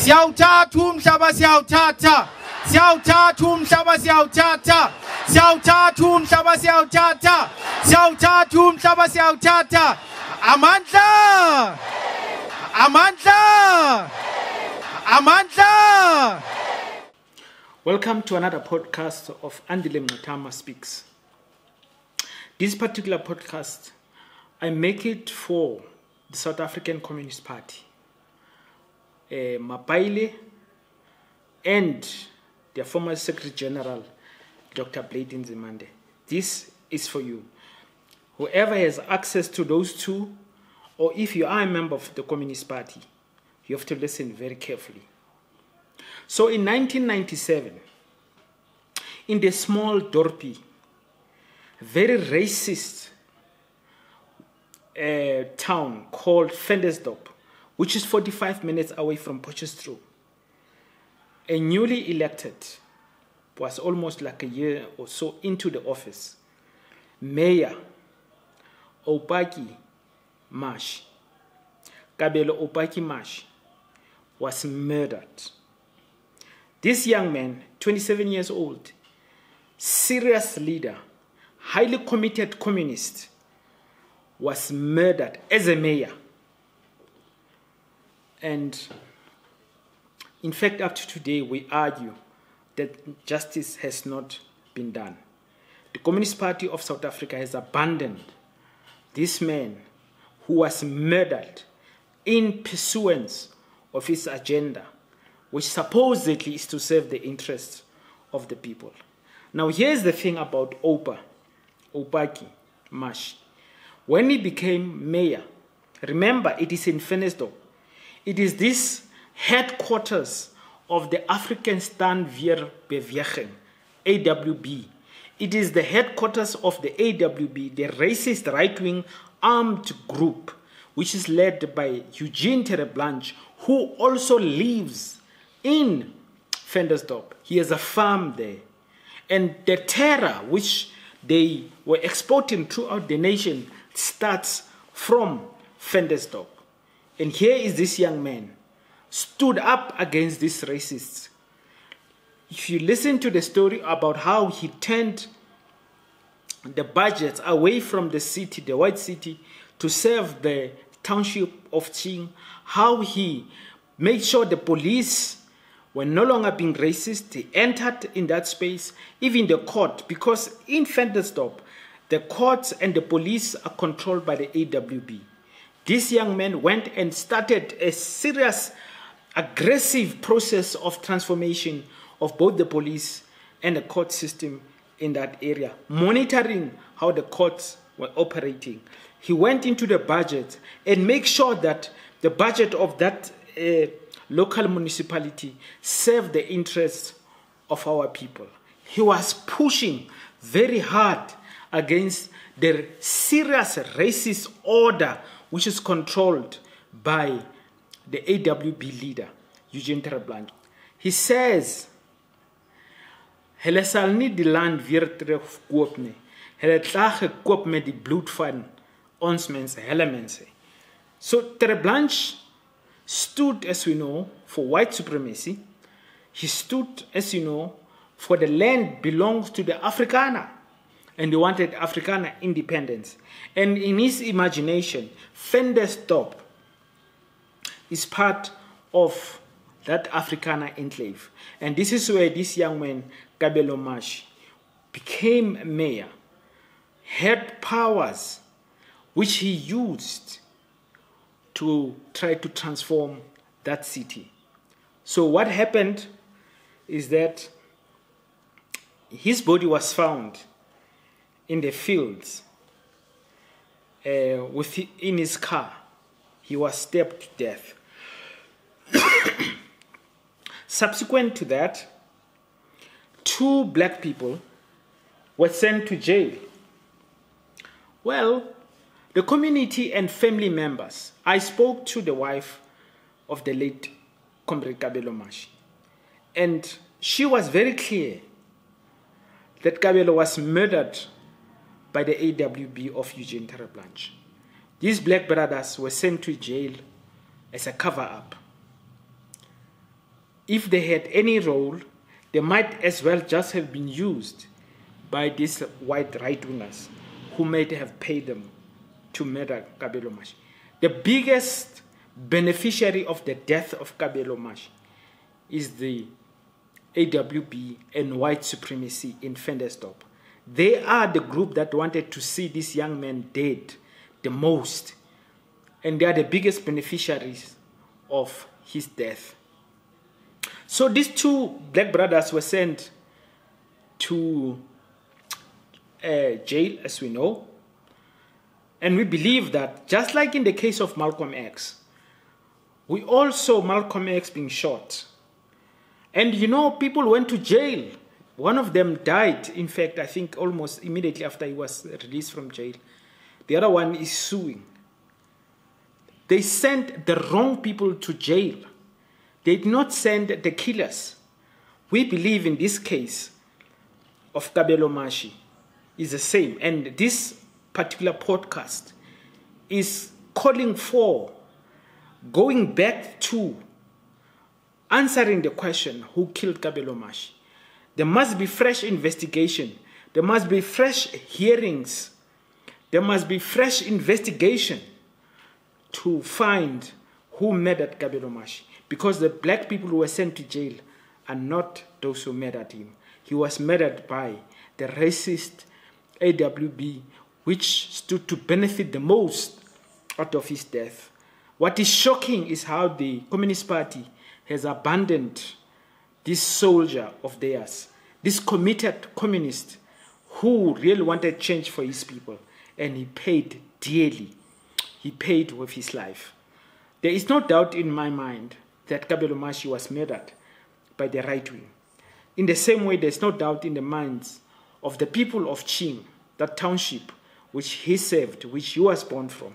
Siyawuthatha umhlaba siyawuthatha. Siyawuthatha umhlaba siyawuthatha. Siyawuthatha umhlaba siyawuthatha. Siyawuthatha umhlaba siyawuthatha. Amandla! Amandla! Amandla! Welcome to another podcast of Andile Mngxitama Speaks. This particular podcast, I make it for the South African Communist Party, Mapaila, and their former Secretary General, Dr. Nzimande. This is for you. Whoever has access to those two, or if you are a member of the Communist Party, you have to listen very carefully. So in 1997, in the small dorpie, very racist town called Ventersdorp, which is 45 minutes away from Potchefstroom, a newly elected, was almost like a year or so into the office, Mayor Oupakie Mashi, Kabelo Oupakie Mashi, was murdered. This young man, 27 years old, serious leader, highly committed communist, was murdered as a mayor. And in fact, up to today, we argue that justice has not been done. The Communist Party of South Africa has abandoned this man who was murdered in pursuance of his agenda, which supposedly is to serve the interests of the people. Now, here's the thing about Oupakie Mashi. When he became mayor, remember, it is in Ventersdorp. It is this headquarters of the African Standweerbeweging, AWB. It is the headquarters of the AWB, the racist right-wing armed group, which is led by Eugene Terre'Blanche, who also lives in Ventersdorp. He has a farm there. And the terror which they were exporting throughout the nation starts from Ventersdorp. And here is this young man, stood up against these racists. If you listen to the story about how he turned the budgets away from the city, the white city, to serve the township of Ching, how he made sure the police were no longer being racist. He entered in that space, even the court, because in Ventersdorp, the courts and the police are controlled by the AWB. This young man went and started a serious, aggressive process of transformation of both the police and the court system in that area, monitoring how the courts were operating. He went into the budget and made sure that the budget of that local municipality served the interests of our people. He was pushing very hard against the serious racist order which is controlled by the AWB leader, Eugene Terre'Blanche. He says, "Hulle sal nie die land weer terugkoop nie. Hulle het klaar gekoop met die bloed van ons mense, hulle mense." So Terre'Blanche stood, as we know, for white supremacy. He stood, as you know, for the land belongs to the Afrikaner. And he wanted Afrikaner independence. And in his imagination, Ventersdorp is part of that Afrikaner enclave. And this is where this young man, Kabelo Mashi, became mayor, had powers which he used to try to transform that city. So what happened is that his body was found in the fields in his car. He was stabbed to death. Subsequent to that, 2 black people were sent to jail. Well, the community and family members, I spoke to the wife of the late Comrade Kabelo Mashi, and she was very clear that Kabelo was murdered by the AWB of Eugene Terre'Blanche. These black brothers were sent to jail as a cover-up. if they had any role, they might as well just have been used by these white right-wingers who might have paid them to murder Kabelo Mashi. The biggest beneficiary of the death of Kabelo Mashi is the AWB and white supremacy in Ventersdorp. They are the group that wanted to see this young man dead the most. And they are the biggest beneficiaries of his death. So these two black brothers were sent to jail, as we know. And we believe that, just like in the case of Malcolm X, we all saw Malcolm X being shot. And you know, people went to jail. One of them died, in fact, I think almost immediately after he was released from jail. The other one is suing. They sent the wrong people to jail. They did not send the killers. We believe in this case of Kabelo Mashi is the same. And this particular podcast is calling for going back to answering the question, who killed Kabelo Mashi? There must be fresh investigation. There must be fresh hearings. There must be fresh investigation to find who murdered Kabelo Mashi. Because the black people who were sent to jail are not those who murdered him. He was murdered by the racist AWB, which stood to benefit the most out of his death. What is shocking is how the Communist Party has abandoned this soldier of theirs, this committed communist who really wanted change for his people, and he paid dearly. He paid with his life. There is no doubt in my mind that Kabelo Mashi was murdered by the right wing. In the same way, there's no doubt in the minds of the people of Ching, that township which he served, which he was born from.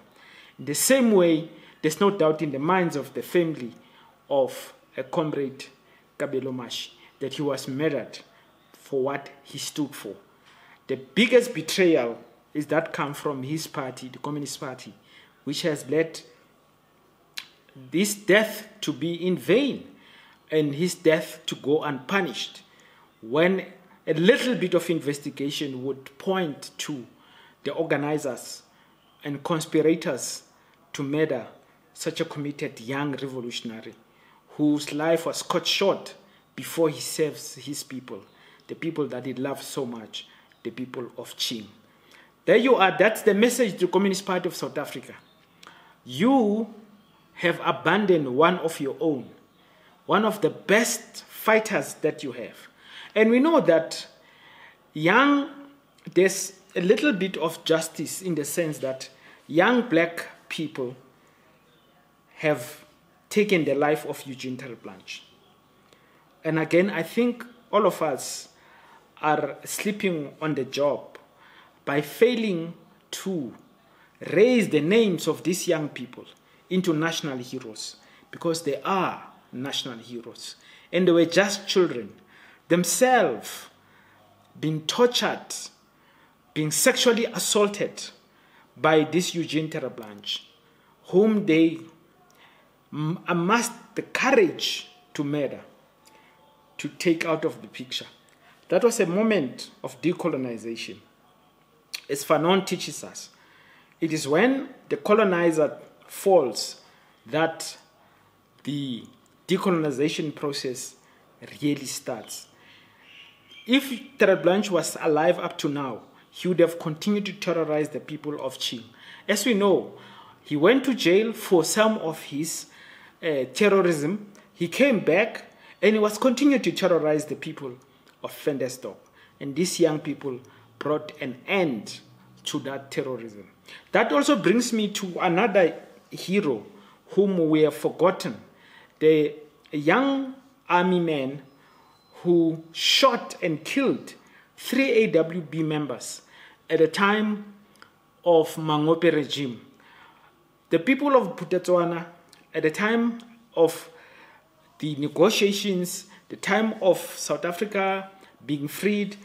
In the same way, there's no doubt in the minds of the family of a comrade Kabelo Mashi that he was murdered for what he stood for. The biggest betrayal is that come from his party, the Communist Party, which has led this death to be in vain and his death to go unpunished, when a little bit of investigation would point to the organizers and conspirators to murder such a committed young revolutionary whose life was cut short before he serves his people, the people that he loved so much, the people of Ching. There you are. That's the message to the Communist Party of South Africa. You have abandoned one of your own, one of the best fighters that you have. And we know that there's a little bit of justice in the sense that young black people have taken the life of Eugene Terre'Blanche. And again, I think all of us are sleeping on the job by failing to raise the names of these young people into national heroes, because they are national heroes. And they were just children, themselves being tortured, being sexually assaulted by this Eugene Terre'Blanche, whom they amassed the courage to murder, to take out of the picture. That was a moment of decolonization. As Fanon teaches us, it is when the colonizer falls that the decolonization process really starts. If Terre'Blanche was alive up to now, he would have continued to terrorize the people of Ching. As we know, he went to jail for some of his terrorism. He came back and he was continuing to terrorize the people of Ventersdorp. And these young people brought an end to that terrorism. That also brings me to another hero whom we have forgotten, the young army man who shot and killed 3 AWB members at the time of Mangope regime. The people of Botswana, at the time of the negotiations, the time of South Africa being freed,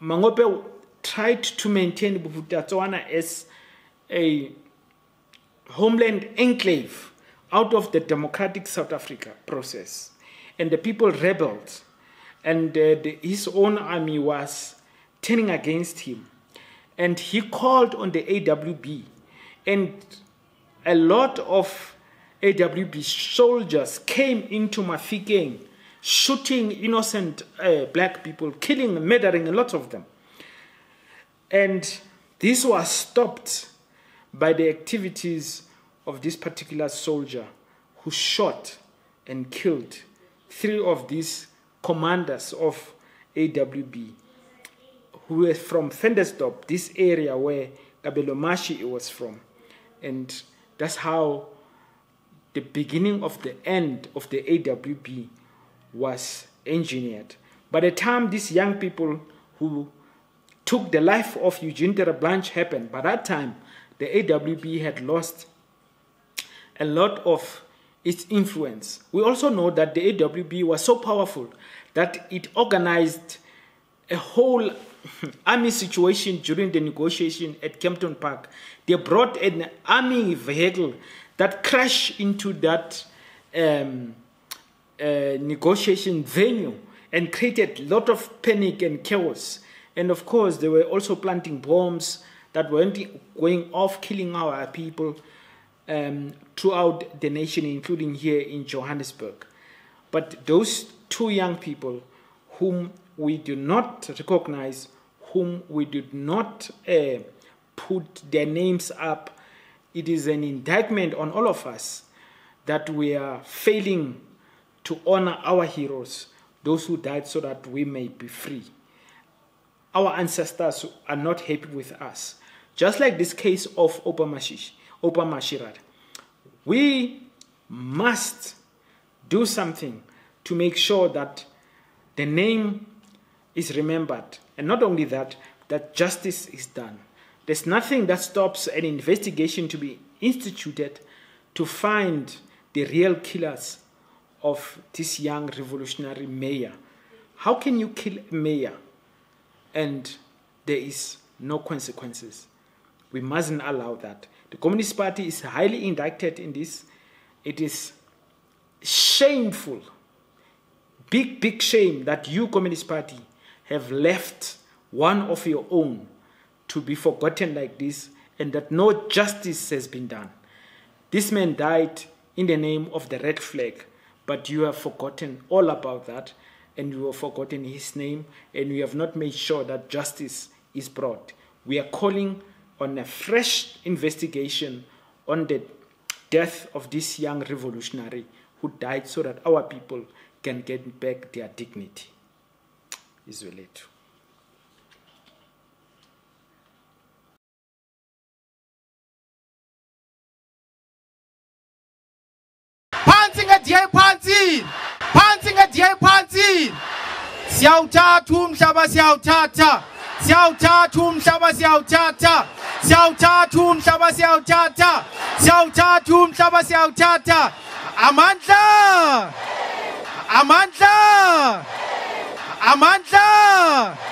Mangope tried to maintain Botswana as a homeland enclave out of the democratic South Africa process. and the people rebelled, and his own army was turning against him. And he called on the AWB, and a lot of AWB soldiers came into Mafikeng, shooting innocent black people, killing, murdering a lot of them. And this was stopped by the activities of this particular soldier who shot and killed 3 of these commanders of AWB, who were from Ventersdorp, this area where Kabelo Mashi was from. And that's how the beginning of the end of the AWB was engineered. By the time these young people who took the life of Eugene Terre'Blanche happened, by that time the AWB had lost a lot of its influence. We also know that the AWB was so powerful that it organized a whole army situation during the negotiation at Kempton Park. They brought an army vehicle that crashed into that negotiation venue and created a lot of panic and chaos. And of course, they were also planting bombs that were going off, killing our people throughout the nation, including here in Johannesburg. But those 2 young people whom we do not recognize, whom we did not put their names up, it is an indictment on all of us that we are failing to honor our heroes, those who died so that we may be free. Our ancestors are not happy with us. Just like this case of Oupakie, we must do something to make sure that the name is remembered. And not only that, that justice is done. There's nothing that stops an investigation to be instituted to find the real killers of this young revolutionary mayor. How can you kill a mayor and there is no consequences? We mustn't allow that. The Communist Party is highly indicted in this. It is shameful, big shame that you, Communist Party, have left one of your own to be forgotten like this, and that no justice has been done. This man died in the name of the red flag, but you have forgotten all about that, and you have forgotten his name, and you have not made sure that justice is brought. We are calling on a fresh investigation on the death of this young revolutionary who died so that our people can get back their dignity. Izwelethu. Siyawuthatha umhlaba siyawuthatha. Siyawuthatha umhlaba siyawuthatha. Siyawuthatha umhlaba siyawuthatha. Siyawuthatha umhlaba siyawuthatha. Amandla! Amandla! Amandla!